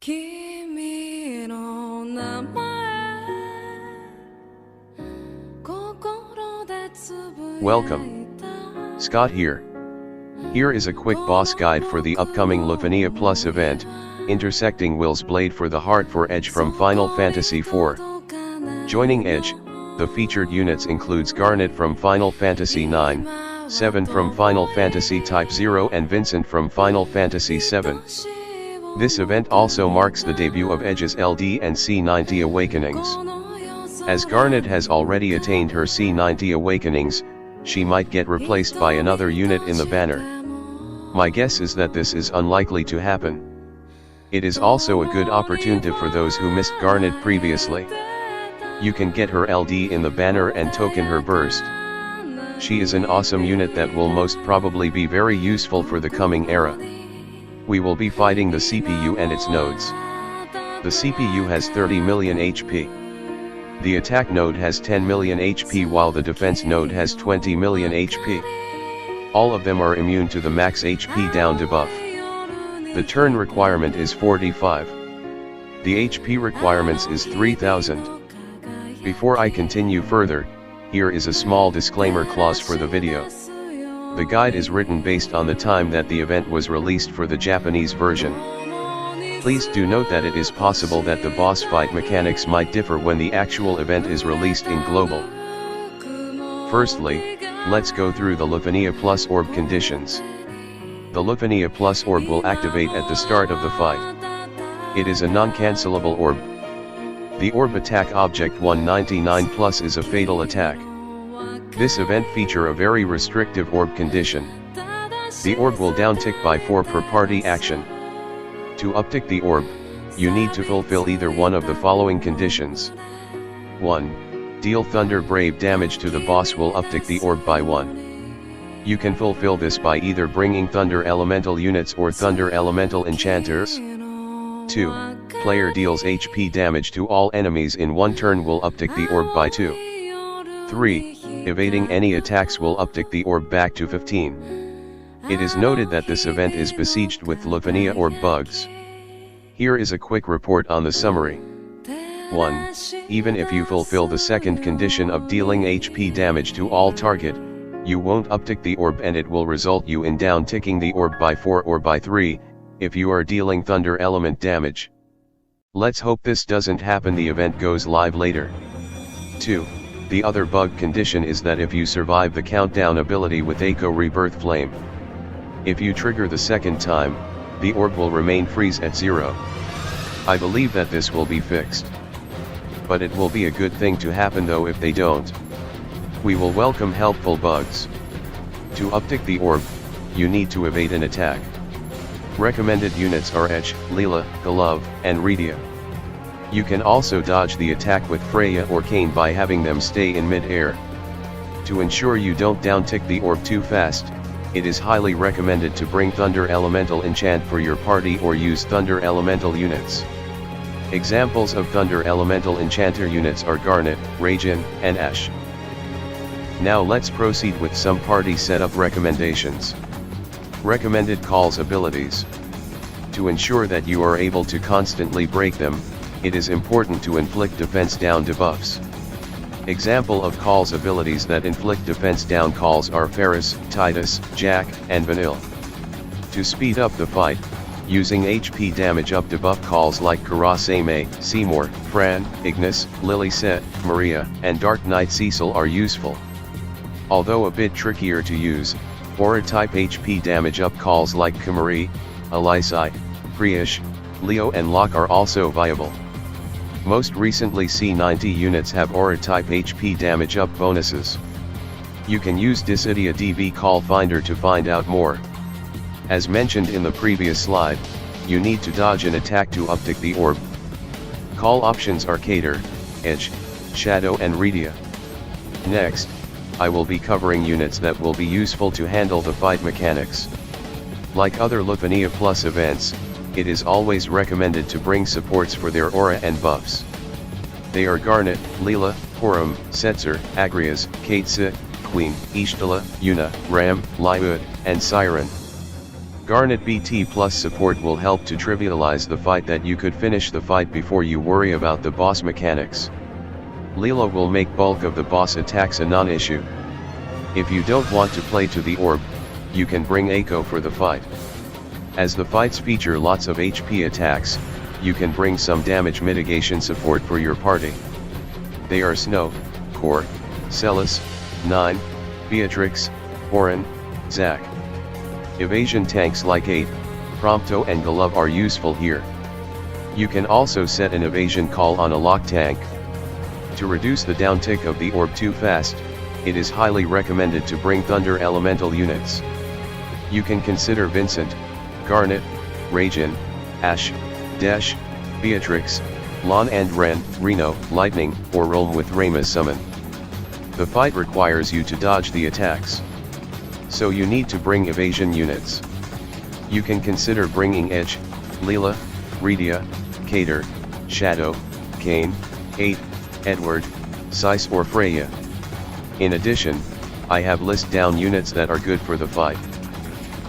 君の名前心でつぶやいた Welcome. Scott here. Here is a quick boss guide for the upcoming Lufania Plus event, intersecting Will's Blade for the Heart for Edge from Final Fantasy IV. Joining Edge, the featured units includes Garnet from Final Fantasy IX, Seven from Final Fantasy Type 0 and Vincent from Final Fantasy VII. This event also marks the debut of Edge's LD and C90 Awakenings. As Garnet has already attained her C90 Awakenings, she might get replaced by another unit in the banner. My guess is that this is unlikely to happen. It is also a good opportunity for those who missed Garnet previously. You can get her LD in the banner and token her burst. She is an awesome unit that will most probably be very useful for the coming era. We will be fighting the CPU and its nodes. The CPU has 30 million HP. The attack node has 10 million HP while the defense node has 20 million HP. All of them are immune to the max HP down debuff. The turn requirement is 45. The HP requirements is 3000. Before I continue further, here is a small disclaimer clause for the video. The guide is written based on the time that the event was released for the Japanese version. Please do note that it is possible that the boss fight mechanics might differ when the actual event is released in global. Firstly, let's go through the Lufania Plus Orb conditions. The Lufania Plus Orb will activate at the start of the fight. It is a non-cancelable orb. The orb attack object 199 plus is a fatal attack. This event feature a very restrictive orb condition. The orb will downtick by 4 per party action. To uptick the orb, you need to fulfill either one of the following conditions. 1. Deal Thunder Brave damage to the boss will uptick the orb by 1. You can fulfill this by either bringing Thunder Elemental units or Thunder Elemental enchanters. 2. Player deals HP damage to all enemies in one turn will uptick the orb by 2. 3. Evading any attacks will uptick the orb back to 15. It is noted that this event is besieged with Lufania orb bugs. Here is a quick report on the summary. 1. Even if you fulfill the second condition of dealing HP damage to all target, you won't uptick the orb and it will result you in down-ticking the orb by 4 or by 3, if you are dealing Thunder Element damage. Let's hope this doesn't happen. The event goes live later. 2. The other bug condition is that if you survive the countdown ability with Echo Rebirth Flame, if you trigger the second time, the orb will remain freeze at 0. I believe that this will be fixed. But it will be a good thing to happen though if they don't. We will welcome helpful bugs. To uptick the orb, you need to evade an attack. Recommended units are Edge, Leela, Golov, and Rydia. You can also dodge the attack with Freya or Kain by having them stay in mid-air. To ensure you don't downtick the orb too fast, it is highly recommended to bring Thunder Elemental enchant for your party or use Thunder Elemental units. Examples of Thunder Elemental enchanter units are Garnet, Raijin, and Ashe. Now let's proceed with some party setup recommendations. Recommended calls abilities. To ensure that you are able to constantly break them, it is important to inflict defense down debuffs. Example of calls abilities that inflict defense down calls are Ferris, Titus, Jack, and Vanille. To speed up the fight, using HP damage up debuff calls like Karasame, Seymour, Fran, Ignis, Lily-Set, Maria, and Dark Knight Cecil are useful. Although a bit trickier to use, Aura type HP damage up calls like Kumari, Alisai, Priyash, Leo and Locke are also viable. Most recently C90 units have Aura type HP damage up bonuses. You can use Dissidia DB Call Finder to find out more. As mentioned in the previous slide, you need to dodge an attack to uptick the orb. Call options are Cater, Edge, Shadow and Rydia. Next, I will be covering units that will be useful to handle the fight mechanics. Like other Lufania Plus events, it is always recommended to bring supports for their aura and buffs. They are Garnet, Leela, Horum, Setzer, Agrias, Katsa, Queen, Ishtala, Yuna, Ram, Lyud, and Siren. Garnet BT Plus support will help to trivialize the fight that you could finish the fight before you worry about the boss mechanics. Leela will make bulk of the boss attacks a non-issue. If you don't want to play to the orb, you can bring Eiko for the fight. As the fights feature lots of HP attacks, you can bring some damage mitigation support for your party. They are Snow, Core, Celis, Nine, Beatrix, Orin, Zack. Evasion tanks like 8, Prompto and Golub are useful here. You can also set an evasion call on a lock tank. To reduce the downtick of the orb too fast, it is highly recommended to bring Thunder Elemental units. You can consider Vincent, Garnet, Raijin, Ash, Dash, Beatrix, Lon and Ren, Reno, Lightning, or Rolm with Rayma's summon. The fight requires you to dodge the attacks, so you need to bring evasion units. You can consider bringing Edge, Leela, Redia, Cater, Shadow, Kane, 8, Edward, Sice or Freya. In addition, I have list down units that are good for the fight.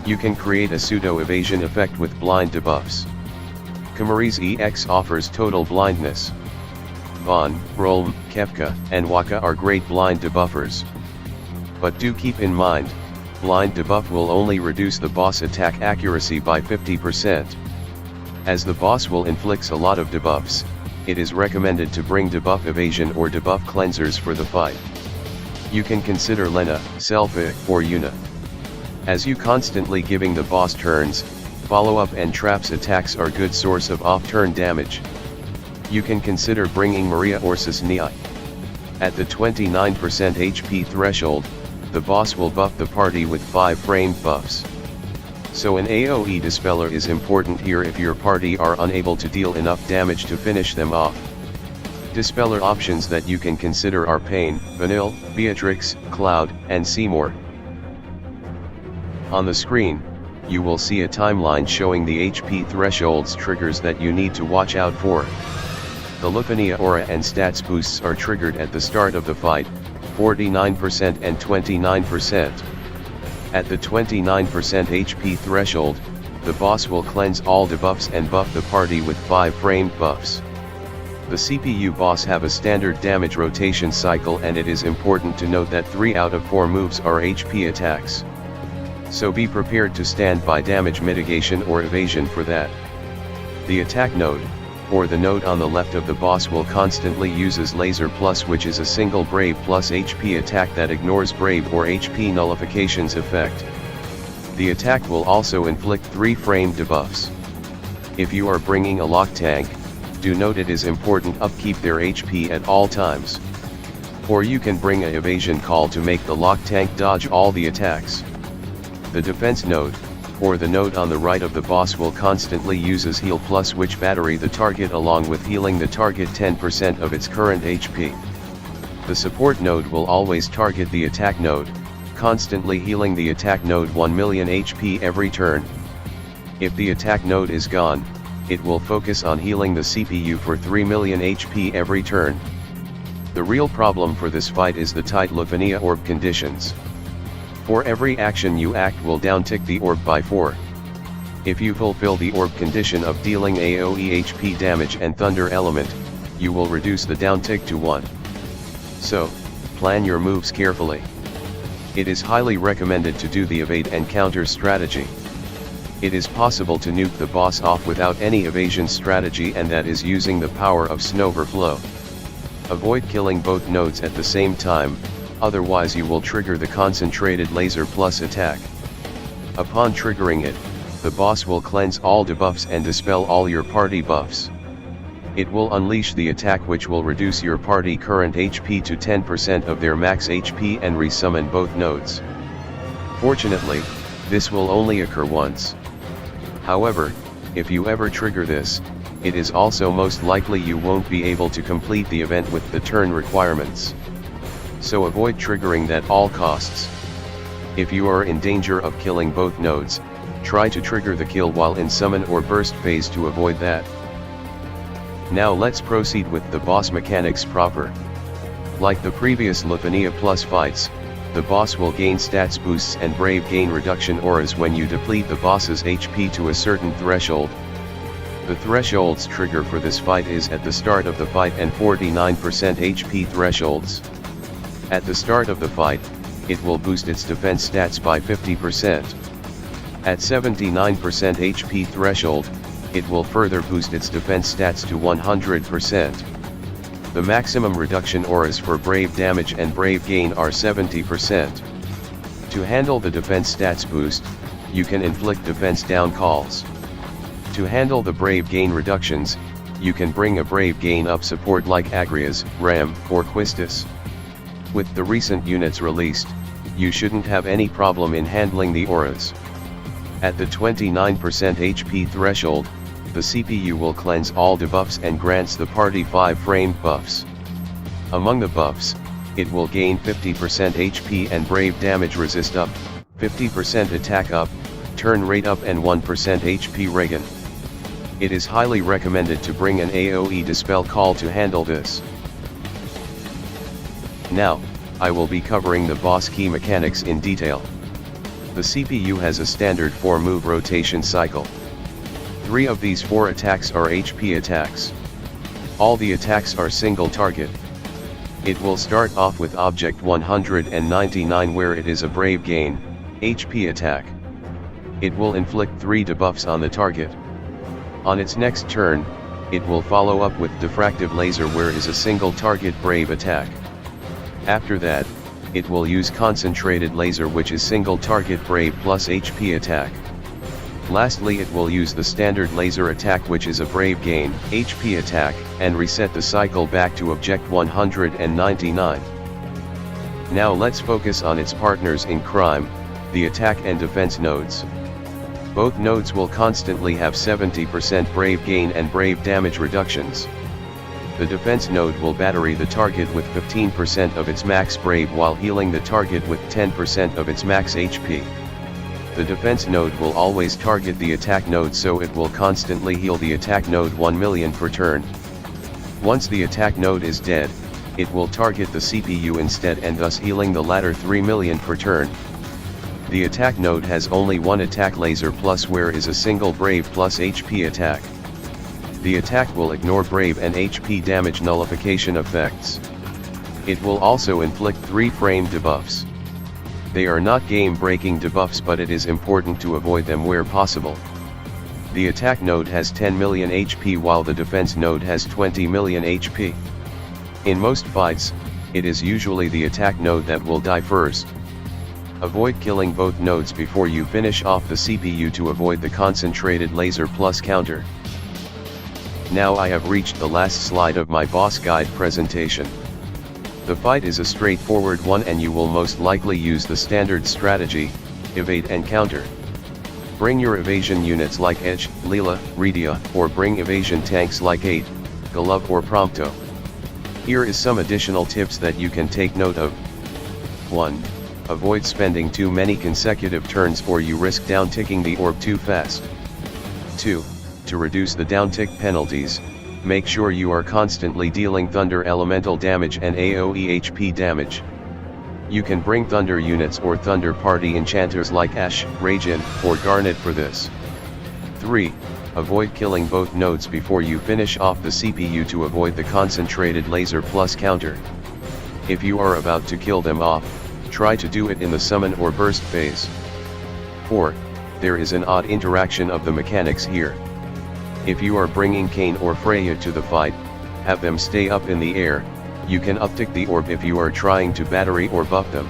You can create a pseudo evasion effect with blind debuffs. Kamari's EX offers total blindness. Vaughn, Rolm, Kefka, and Waka are great blind debuffers. But do keep in mind, blind debuff will only reduce the boss attack accuracy by 50%. As the boss will inflict a lot of debuffs, it is recommended to bring debuff evasion or debuff cleansers for the fight. You can consider Lena, Selpha, or Yuna. As you constantly giving the boss turns, follow-up and traps attacks are good source of off-turn damage. You can consider bringing Maria or Cisnei. At the 29% HP threshold, the boss will buff the party with 5 framed buffs. So an AoE Dispeller is important here if your party are unable to deal enough damage to finish them off. Dispeller options that you can consider are Pain, Vanille, Beatrix, Cloud, and Seymour. On the screen, you will see a timeline showing the HP thresholds triggers that you need to watch out for. The Lufania aura and stats boosts are triggered at the start of the fight, 49% and 29%. At the 29% HP threshold, the boss will cleanse all debuffs and buff the party with 5 framed buffs. The CPU boss have a standard damage rotation cycle, and it is important to note that 3 out of 4 moves are HP attacks. So be prepared to stand by damage mitigation or evasion for that. The attack node, or the node on the left of the boss, will constantly uses Laser Plus, which is a single Brave plus HP attack that ignores Brave or HP nullifications effect. The attack will also inflict 3 framed debuffs. If you are bringing a lock tank, do note it is important upkeep their HP at all times. Or you can bring a evasion call to make the lock tank dodge all the attacks. The defense node, or the node on the right of the boss, will constantly uses Heal Plus, which battery the target along with healing the target 10% of its current HP. The support node will always target the attack node, constantly healing the attack node 1 million HP every turn. If the attack node is gone, it will focus on healing the CPU for 3 million HP every turn. The real problem for this fight is the tight Lufania orb conditions. For every action you act will downtick the orb by 4. If you fulfill the orb condition of dealing AoE HP damage and Thunder Element, you will reduce the downtick to 1. So, plan your moves carefully. It is highly recommended to do the evade and counter strategy. It is possible to nuke the boss off without any evasion strategy, and that is using the power of Snoverflow. Avoid killing both nodes at the same time, otherwise you will trigger the concentrated Laser Plus attack. Upon triggering it, the boss will cleanse all debuffs and dispel all your party buffs. It will unleash the attack, which will reduce your party current HP to 10% of their max HP and resummon both nodes. Fortunately, this will only occur once. However, if you ever trigger this, it is also most likely you won't be able to complete the event with the turn requirements. So avoid triggering that all costs. If you are in danger of killing both nodes, try to trigger the kill while in summon or burst phase to avoid that. Now let's proceed with the boss mechanics proper. Like the previous Lufania Plus fights, the boss will gain stats boosts and brave gain reduction auras when you deplete the boss's HP to a certain threshold. The thresholds trigger for this fight is at the start of the fight and 49% HP thresholds. At the start of the fight, it will boost its defense stats by 50%. At 79% HP threshold, it will further boost its defense stats to 100%. The maximum reduction auras for brave damage and brave gain are 70%. To handle the defense stats boost, you can inflict defense down calls. To handle the brave gain reductions, you can bring a brave gain up support like Agrias, Ram, or Quistis. With the recent units released, you shouldn't have any problem in handling the auras. At the 29% HP threshold, the CPU will cleanse all debuffs and grants the party 5 framed buffs. Among the buffs, it will gain 50% HP and brave damage resist up, 50% attack up, turn rate up and 1% HP regen. It is highly recommended to bring an AoE Dispel Call to handle this. Now, I will be covering the boss key mechanics in detail. The CPU has a standard 4-move rotation cycle. 3 of these 4 attacks are HP attacks. All the attacks are single target. It will start off with Object 199 where it is a Brave Gain, HP attack. It will inflict 3 debuffs on the target. On its next turn, it will follow up with Diffractive Laser where is a single target Brave attack. After that, it will use Concentrated Laser which is single target Brave plus HP attack. Lastly it will use the standard laser attack which is a Brave Gain, HP attack, and reset the cycle back to Object 199. Now let's focus on its partners in crime, the attack and defense nodes. Both nodes will constantly have 70% Brave Gain and Brave damage reductions. The defense node will battery the target with 15% of its max Brave while healing the target with 10% of its max HP. The defense node will always target the attack node so it will constantly heal the attack node 1 million per turn. Once the attack node is dead, it will target the CPU instead and thus healing the latter 3 million per turn. The attack node has only one attack laser plus where is a single Brave plus HP attack. The attack will ignore Brave and HP damage nullification effects. It will also inflict 3 framed debuffs. They are not game-breaking debuffs but it is important to avoid them where possible. The attack node has 10 million HP while the defense node has 20 million HP. In most fights, it is usually the attack node that will die first. Avoid killing both nodes before you finish off the CPU to avoid the Concentrated Laser plus counter. Now I have reached the last slide of my boss guide presentation. The fight is a straightforward one and you will most likely use the standard strategy, evade and counter. Bring your evasion units like Edge, Leela, Rydia, or bring evasion tanks like 8, Golub or Prompto. Here is some additional tips that you can take note of. 1. Avoid spending too many consecutive turns or you risk downticking the orb too fast. 2. To reduce the downtick penalties, make sure you are constantly dealing Thunder Elemental damage and AoE HP damage. You can bring Thunder units or Thunder Party enchanters like Ashe, Rajin, or Garnet for this. 3. Avoid killing both nodes before you finish off the CPU to avoid the Concentrated Laser plus counter. If you are about to kill them off, try to do it in the summon or burst phase. 4. There is an odd interaction of the mechanics here. If you are bringing Kain or Freya to the fight, have them stay up in the air, you can uptick the orb if you are trying to battery or buff them.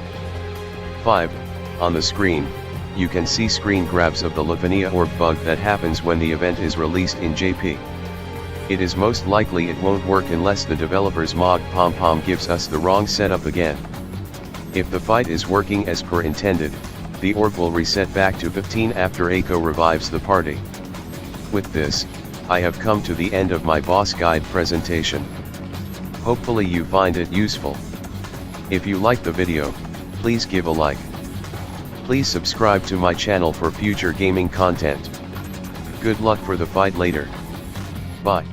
5. On the screen, you can see screen grabs of the Lufania orb bug that happens when the event is released in JP. It is most likely it won't work unless the developer's mod PomPom gives us the wrong setup again. If the fight is working as per intended, the orb will reset back to 15 after Aiko revives the party. With this, I have come to the end of my boss guide presentation. Hopefully you find it useful. If you like the video, please give a like. Please subscribe to my channel for future gaming content. Good luck for the fight later. Bye.